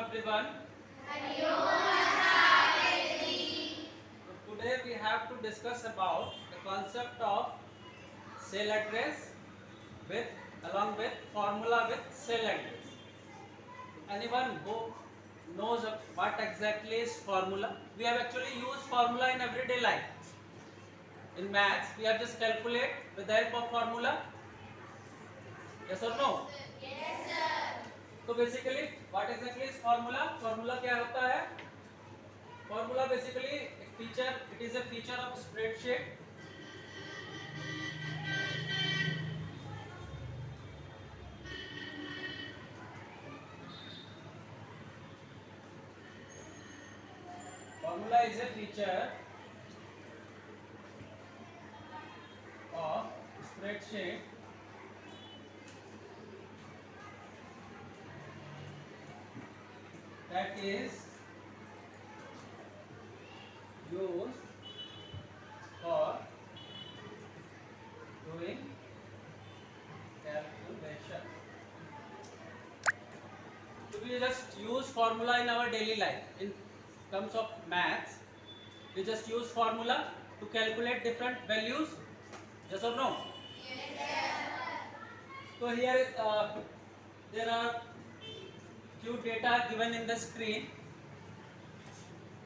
everyone. So today we have to discuss about the concept of cell address with along with formula with cell address. Anyone who knows what exactly is formula? We have actually used formula in everyday life. In maths, we have just calculate with the help of formula. Yes or no? तो basically what exactly is formula? Formula क्या होता है? Formula basically एक feature, it is a feature of spreadsheet. Formula is a feature of spreadsheet that is used for doing calculation. So we just use formula in our daily life. In terms of maths, we just use formula to calculate different values. Yes or no? So here there are few data given in the screen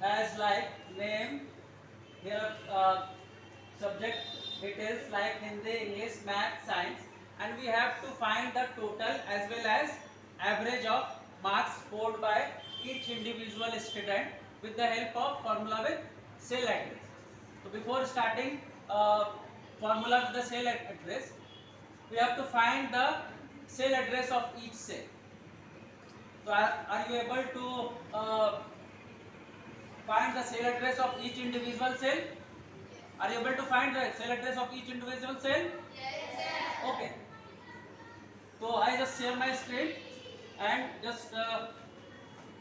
as like name, here subject details like Hindi, English, Math, Science, and we have to find the total as well as average of marks scored by each individual student with the help of formula with cell address. So before starting formula with the cell address, we have to find the cell address of each cell. So are you able to find the cell address of each individual cell? Are you able to find the cell address of each individual cell? Yes, sir. Okay. So I just share my screen and just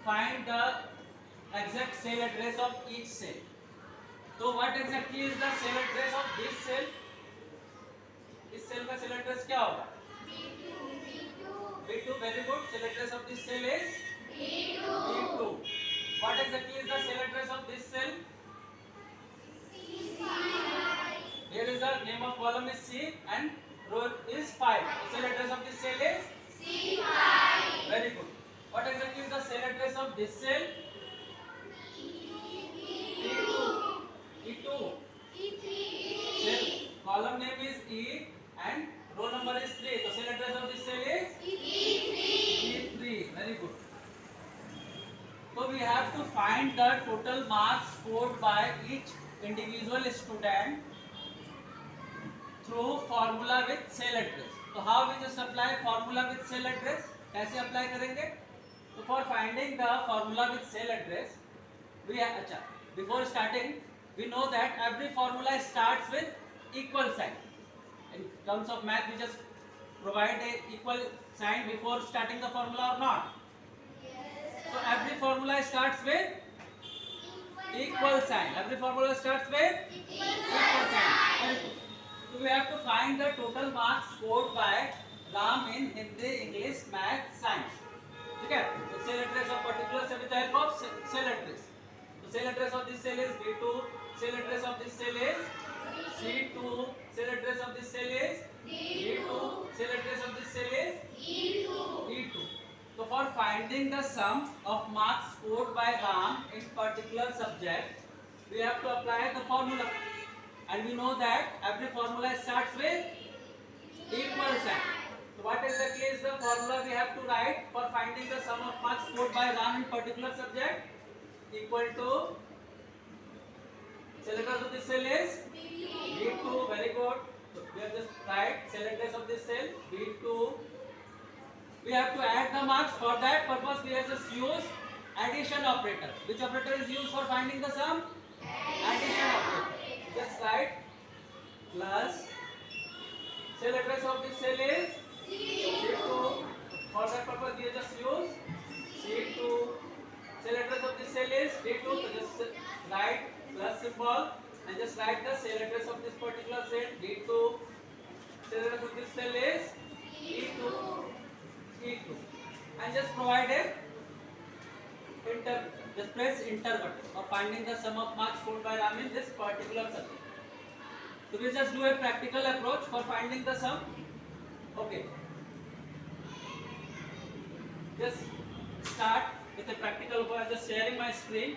find the exact cell address of each cell. So what exactly is the cell address of this cell? इस cell का cell address क्या होगा? B2, very good. Cell address of this cell is B2. What exactly is the cell address of this cell? C5. Here is the name of column is C and row is 5. The cell address of this cell is C5. Very good. What exactly is the cell address of this cell? E2. E2. E3. Cell column name is E and row number is 3. The cell address of this cell is E3. Very good. So we have to find the total marks scored by each individual student through formula with cell address. So how we just apply formula with cell address? कैसे apply करेंगे? So for finding the formula with cell address, we have, अच्छा, before starting we know that every formula starts with equal sign. In terms of math, we just provide a equal sign before starting the formula or not? Yes, sir. So every formula starts with equal sign. Every formula starts with equal sign. So we have to find the total marks scored by Ram in Hindi, English, Math, Science. ठीक है? तो cell address of particular cell with the help of cell address. So cell address of this cell is B2. Cell address of this cell is C2. Cell address of this cell is D2. Cell address of this cell is E2. So for finding the sum of marks scored by Ram in particular subject, we have to apply the formula, and we know that every formula starts with equal sign. So what exactly is the formula we have to write for finding the sum of marks scored by Ram in particular subject? Equal to cell address of this cell is B2. Very good. So we have just write cell address of this cell B2. We have to add the marks. For that purpose, we have just use addition operator. Which operator is used for finding the sum? Addition operator. Just write plus cell address of this cell is C2. For that purpose, we have just use C2. Cell address of this cell is D2. So just write plus symbol and just write the cell address of this particular cell D2. Cell address of this cell is E2. And just provide a enter, just press enter button for finding the sum of marks scored by Ram in this particular subject. So we just do a practical approach for finding the sum. Okay, just start with a practical go. I'm just sharing my screen.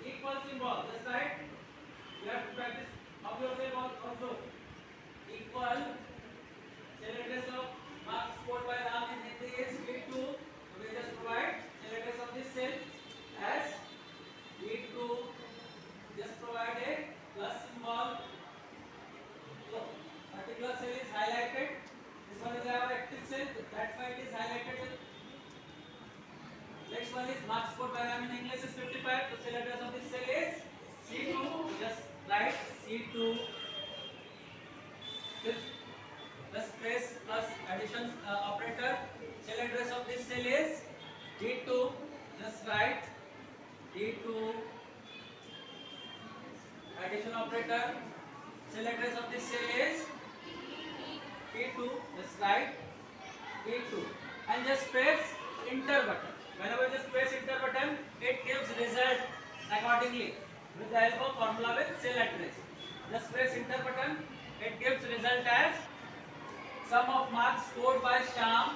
Equal symbol, just write. You have to practice of yourself also. Equal, cell address of marks scored by Ram in Hindi is V2. So we just provide cell address of this cell as V2. Just provide a plus symbol. So particular cell is highlighted. This one is our active cell. That's why it is highlighted. Next one is marks scored by Ram in English is 55. So cell address of this cell is C2. Just write C2. Just press plus addition operator. Cell address of this cell is D2. Just write D2. Addition operator. Cell address of this cell is P2. Just write P2 and just press enter button. Whenever you just press enter button, it gives result accordingly with the help of formula with cell address. Just press enter button. It gives result as sum of marks scored by Shyam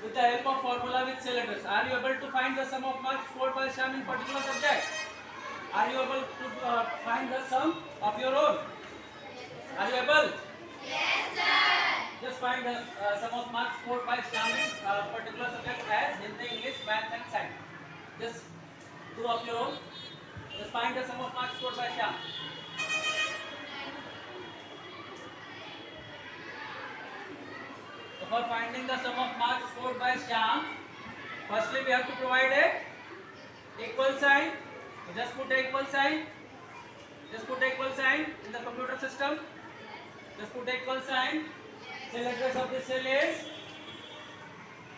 with the help of formula with cell address. Are you able to find the sum of marks scored by Shyam in particular subject? Are you able to find the sum of your own? Are you able? Yes, sir. Just find the sum of marks scored by Shyam in particular subject as Hindi, English, Maths and Science. Just do of your own. Just find the sum of marks scored by Shyam. So for finding the sum of marks scored by Shyam, firstly we have to provide a equal sign. So just put a equal sign. Just put a equal sign in the computer system. Just put a equal sign. Cell address of this cell is.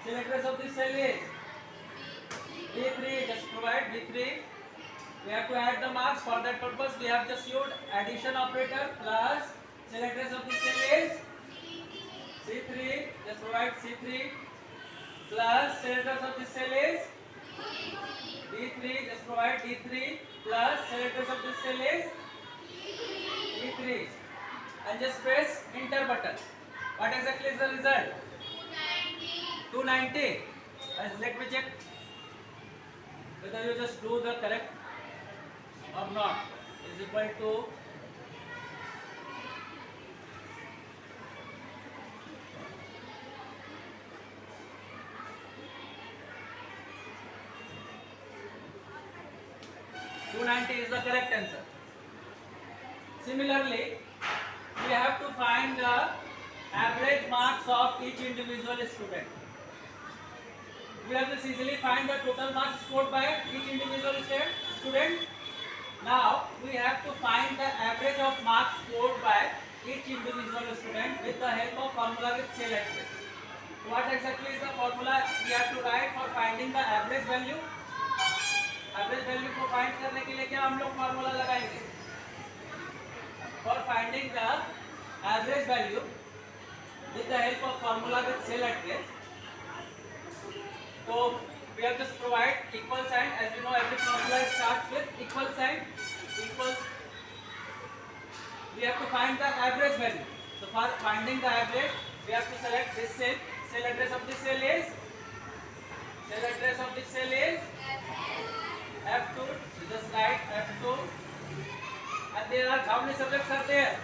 Cell address of this cell is B3. Just provide B3. We have to add the marks. For that purpose, we have just used addition operator plus cell address of this cell is C3. Just provide C3 plus cell address of this cell is D3. Just provide D3 plus cell address of this cell is D3 and just press enter button. What exactly is the result? 290. Let me check whether you just do the correct or not. Is equal to 290 is the correct answer. Similarly, we have to find the average marks of each individual student. We have to easily find the total marks scored by each individual student. Now we have to find the average of marks scored by each individual student with the help of formula with cell address. What exactly is the formula we have to write for finding the average value? Average value को find करने के लिए क्या हम लोग formula लगाएंगे? For finding the average value with the help of formula with cell address, तो we have just provide equal sign. As you know, every formula starts with equal sign. Equals, we have to find the average value. So for finding the average, we have to select this cell. Cell address of this cell is F2. So just write F2, and there are how many subjects are there?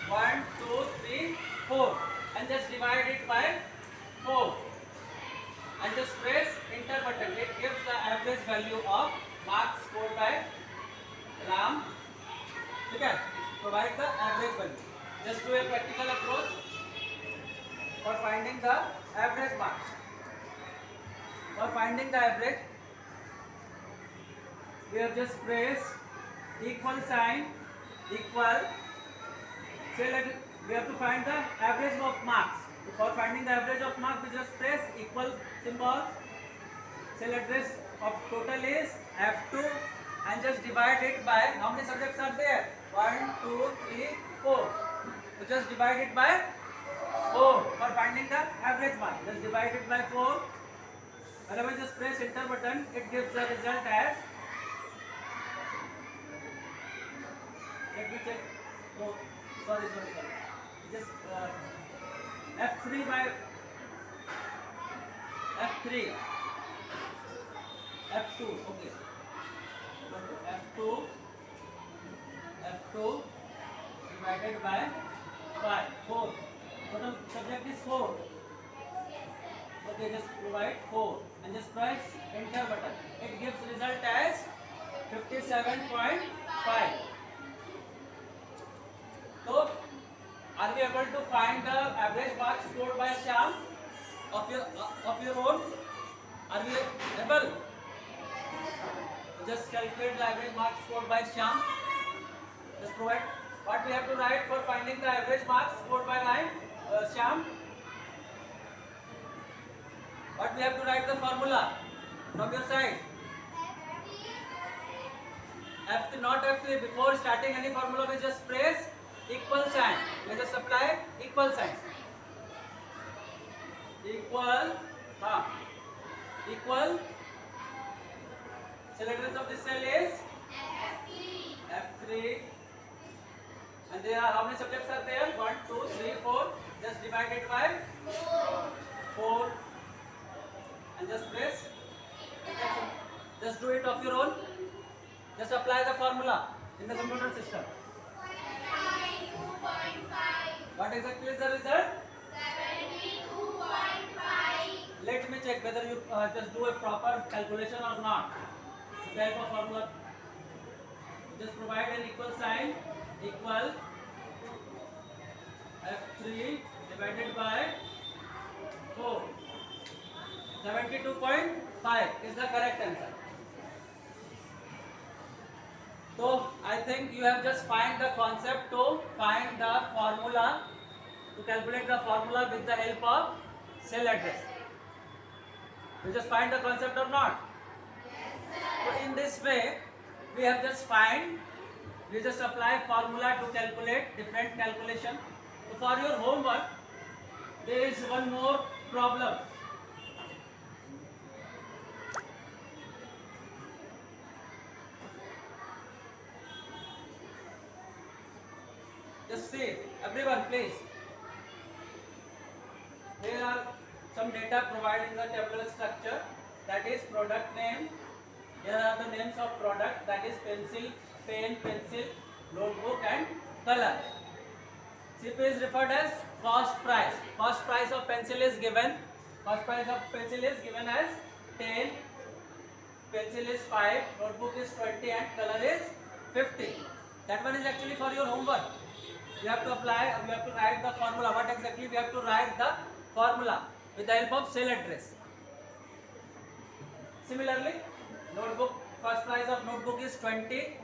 1, 2, 3, 4, and just divide it by 4, and just press enter button. It gives the average value of marks scored by Ram. Okay, provide the average value. Just do a practical approach for finding the average marks. For finding the average, we have just pressed equal sign, equal. We have to find the average of marks. For finding the average of marks, we just press equal symbol. Cell address of total is F2, and just divide it by how many subjects are there? 1, 2, 3, 4. So just divide it by 4 for finding the average mark. Just divide it by 4 whenever you just press enter button, it gives the result as, let me check. Oh, sorry. Just F3 by F3, F2, okay. F2 divided by 5, 4. Total subject is 4. Okay, just provide 4 and just press enter button. It gives result as 57.5. So, are we able to find the average marks scored by Shyam of your own? Are we able? Just calculate the average marks scored by Shyam. Just provide what we have to write for finding the average marks scored by Shyam. What we have to write the formula from your side? F3, not F3. Before starting any formula, we just press equal sign. We just apply equal sign. Equal. So address of this cell is F3. And there are how many subjects are there? 1, 2, 3, 4. Just divide it by 4. And just press. Just do it of your own. Just apply the formula in the computer system. 72.5. What exactly is the result? 72.5. Let me check whether you just do a proper calculation or not. With the help of formula, just provide an equal sign. Equal F3 divided by 4. 72.5 is the correct answer. So I think you have just find the concept to find the formula, to calculate the formula with the help of cell address. You just find the concept or not? So in this way, we have just we just apply formula to calculate different calculation. So for your homework, there is one more problem. Just see, everyone please. Here are some data provided in the tabular structure, that is product name. Here are the names of product, that is pencil, pen, pencil, notebook and color. CP is referred as cost price. Cost price of pencil is given. Cost price of pencil is given as 10, pencil is 5, notebook is 20 and color is 50. That one is actually for your homework. You have to apply, we have to write the formula. What exactly we have to write the formula with the help of cell address. Similarly, notebook, first price of notebook is 20,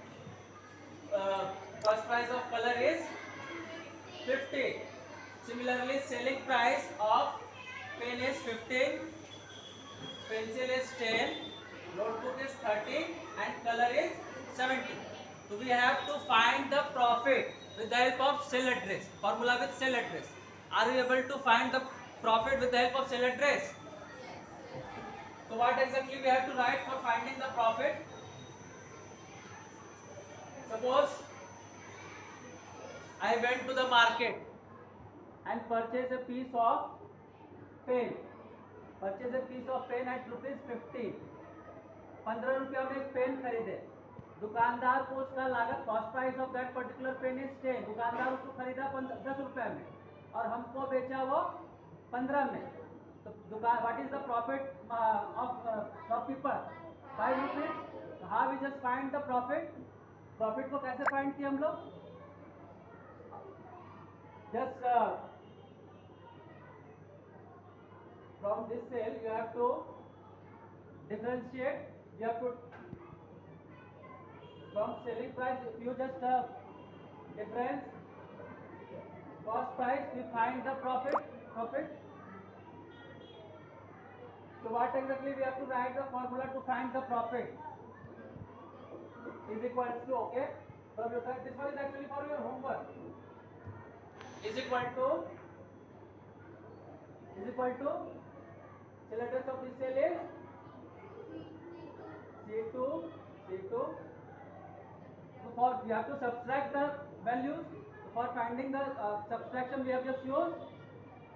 first price of color is 50. Similarly, selling price of pen is 15, pencil is 10, notebook is 30 and color is 70. So we have to find the profit with the help of cell address, formula with cell address. Are you able to find the profit with the help of cell address? So what exactly we have to write for finding the profit? Suppose I went to the market and purchased a piece of pen. Purchase a piece of pen at ₹50. 15 रुपया में एक pen खरीदे. दुकानदार को उसका लागत, cost price of that particular pen is 10. दुकानदार उसको खरीदा 10 रुपए में और हमको बेचा वो 15 में. तो दुकान, what is the profit of shopkeeper? 5 rupees. How we just find the profit? Profit को कैसे फाइंड किए हम लोग? Just from this cell you have to differentiate. You have to from selling price. If you just difference cost price, we find the profit. So what exactly we have to write the formula to find the profit? Is equal to, okay, from your side, this one is actually for your homework. Is equal to cell address of this cell is C2, C2. So for we have to subtract the values. For finding the subtraction, we have just used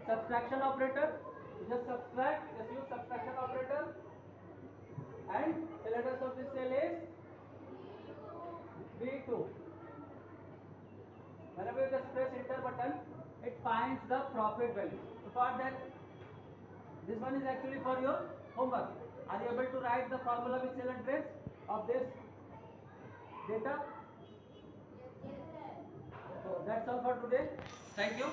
subtraction operator. You just subtract, just use subtraction operator. And cell address of this cell is B2. Whenever you just press enter button, it finds the profit value. So for that, this one is actually for your homework. Are you able to write the formula with cell address of this data? So that's all for today. Thank you.